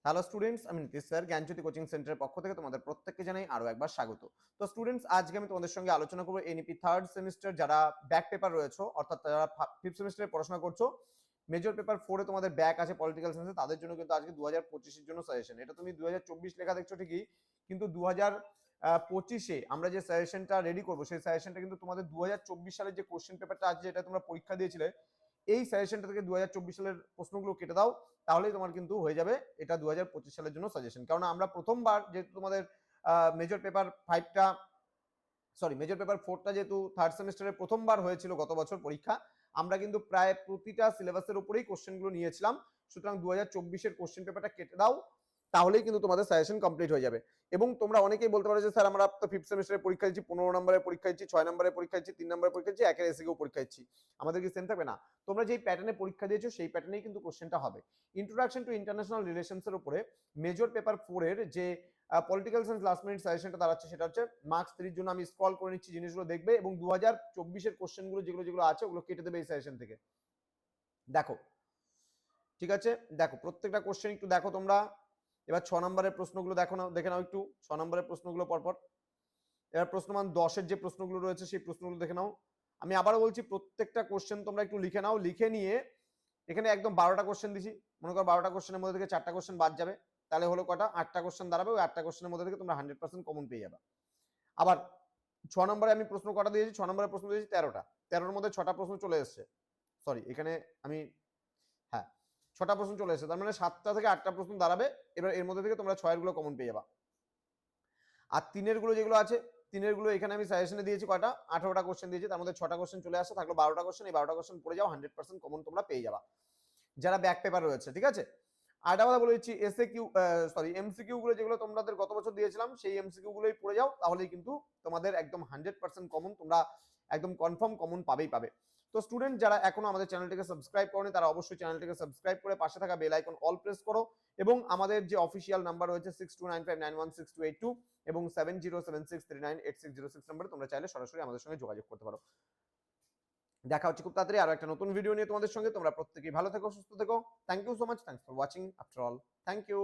Hello students, আমি Nitish sir জ্ঞানজ্যোতি coaching সেন্টারের পক্ষ থেকে তোমাদের প্রত্যেককে জানাই আরো একবার স্বাগত। তো স্টুডেন্টস, আজকে আমি তোমাদের সঙ্গে আলোচনা করবো এনইপি থার্ড সেমিস্টার যারা ব্যাক পেপার রয়েছে, অর্থাৎ যারা ফিফথ সেমিস্টারে পড়াশোনা করছো, মেজর পেপার 4-এ তোমাদের ব্যাক আছে পলিটিক্যাল সায়েন্সে, তাদের জন্য কিন্তু আজকে 2025-এর জন্য সাজেশন। এটা তুমি 2024 লেখা দেখছো ঠিকই, কিন্তু 2025-এ আমরা যে সাজেশনটা রেডি করবো, সেই সাজেশনটা কিন্তু তোমাদের 2024 সালের যে কোশ্চেন পেপারটা আছে, যেটা তোমরা পরীক্ষা দিয়েছিলে, এই সাজেশনটা থেকে 2024 সালের প্রশ্নগুলো কেটে দাও, তাহলেই তোমার কিন্তু হয়ে যাবে এটা 2025 সালের জন্য সাজেশন। কারণ আমরা প্রথমবার যেহেতু তোমাদের মেজর পেপার 5টা মেজর পেপার 4টা যেহেতু থার্ড সেমিস্টারে প্রথমবার হয়েছিল গত বছর পরীক্ষা, আমরা কিন্তু প্রায় প্রতিটা সিলেবাসের উপরেই কোশ্চেনগুলো নিয়েছিলাম। সুতরাং 2024-এর কোশ্চেন পেপারটা কেটে দাও, তাহলেই কিন্তু তোমাদের সাজেশন কমপ্লিট হয়ে যাবে। এবং তোমরা অনেকেই বলতে পারো যে স্যার আমরা তো ফিফথ সেমিস্টারে পরীক্ষা দিচ্ছি, 15 নম্বরের পরীক্ষা দিচ্ছি, 6 নম্বরের পরীক্ষা দিচ্ছি, 3 নম্বরের পরীক্ষা দিচ্ছি, একের এসিকেও পরীক্ষা দিচ্ছি, আমাদের কি সেম থাকবে? না, তোমরা যেই প্যাটার্নে পরীক্ষা দিয়েছো সেই প্যাটার্নেই কিন্তু কোশ্চেনটা হবে। ইন্ট্রোডাকশন টু ইন্টারন্যাশনাল রিলেশনস এর উপরে মেজর পেপার 4-এর যে পলিটিক্যাল সায়েন্স লাস্ট মিনিট সাজেশনটা দাঁড়াচ্ছে, সেটা হচ্ছে মার্কস 3-র জন্য। আমি স্ক্রল করে নিচ্ছি, জিনিসগুলো দেখবে এবং 2024-এর কোশ্চেনগুলো যেগুলো আছে ওগুলো কেটে দেবে এই সাজেশন থেকে। দেখো, ঠিক আছে, দেখো প্রত্যেকটা কোশ্চেন একটু দেখো তোমরা। এবার 6 নম্বরের প্রশ্নগুলো দেখে নাও একটু। 6 নম্বরের প্রশ্নগুলো পরপর। এবার প্রশ্নমান 10-এর যে প্রশ্নগুলো রয়েছে সেই প্রশ্নগুলো দেখে নাও। আমি আবারও বলছি, প্রত্যেকটা কোশ্চেন তোমরা একটু লিখে নাও। লিখে নিয়ে এখানে একদম 12টা কোশ্চেন দিছি, মনে করো 12টা কোশ্চেনের মধ্যে থেকে 4টা কোশ্চেন বাদ যাবে, তাহলে হলো কটা? 8টা কোশ্চেন দাঁড়াবে। ওই 8টা কোশ্চেনের মধ্যে থেকে তোমরা 100% কমন পেয়ে যাবে। আবার 6 নম্বরে আমি প্রশ্ন কটা দিয়েছি? 6 নম্বরের প্রশ্ন দিয়েছি 13টা। 13-এর মধ্যে 6টা প্রশ্ন চলে এসছে। সরি, এখানে আমি হ্যাঁ 6টা প্রশ্ন চলে এসেছে, তার মানে 7টা থেকে 8টা প্রশ্ন দাঁড়াবে। এবার এর মধ্যে থেকে তোমরা 6-এর গুলো কমন পেয়ে যাবা। আর 3-এর গুলো যেগুলো আছে, 3-এর গুলো এখানে আমি সাজেশনে দিয়েছি কয়টা? 18টা কোশ্চেন দিয়েছি, তার মধ্যে 6টা কোশ্চেন চলে আসছে, থাকলো 12টা কোশ্চেন। এই 12টা কোশ্চেন পড়ে যাও, 100% কমন তোমরা পেয়ে যাবা যারা ব্যাক পেপার রয়েছে, ঠিক আছে? আরেকটা কথা বলে দিচ্ছি, এমসিকিউ গুলো যেগুলো তোমাদের গত বছর দিয়েছিলাম, সেই এমসিকিউ গুলোই পড়ে যাও, তাহলেই কিন্তু তোমাদের একদম 100% কমন, তোমরা একদম কনফার্ম কমন পাবে। তো স্টুডেন্ট যারা এখনো আমাদের চ্যানেলটিকে সাবস্ক্রাইব করোনি, তারা অবশ্যই চ্যানেলটিকে সাবস্ক্রাইব করে পাশে থাকা বেল আইকন অল প্রেস করো। এবং আমাদের যে অফিসিয়াল নাম্বার রয়েছে 6295916282 এবং 7076398606 নম্বরে তোমরা চাইলে সরাসরি আমাদের সঙ্গে যোগাযোগ করতে পারো। দেখা হচ্ছে খুব তাড়াতাড়ি আরো একটা নতুন ভিডিও নিয়ে তোমাদের সঙ্গে। তোমরা প্রত্যেকেই ভালো থেকো, সুস্থ থেকো। Thank you so much, thanks for watching after all. Thank you.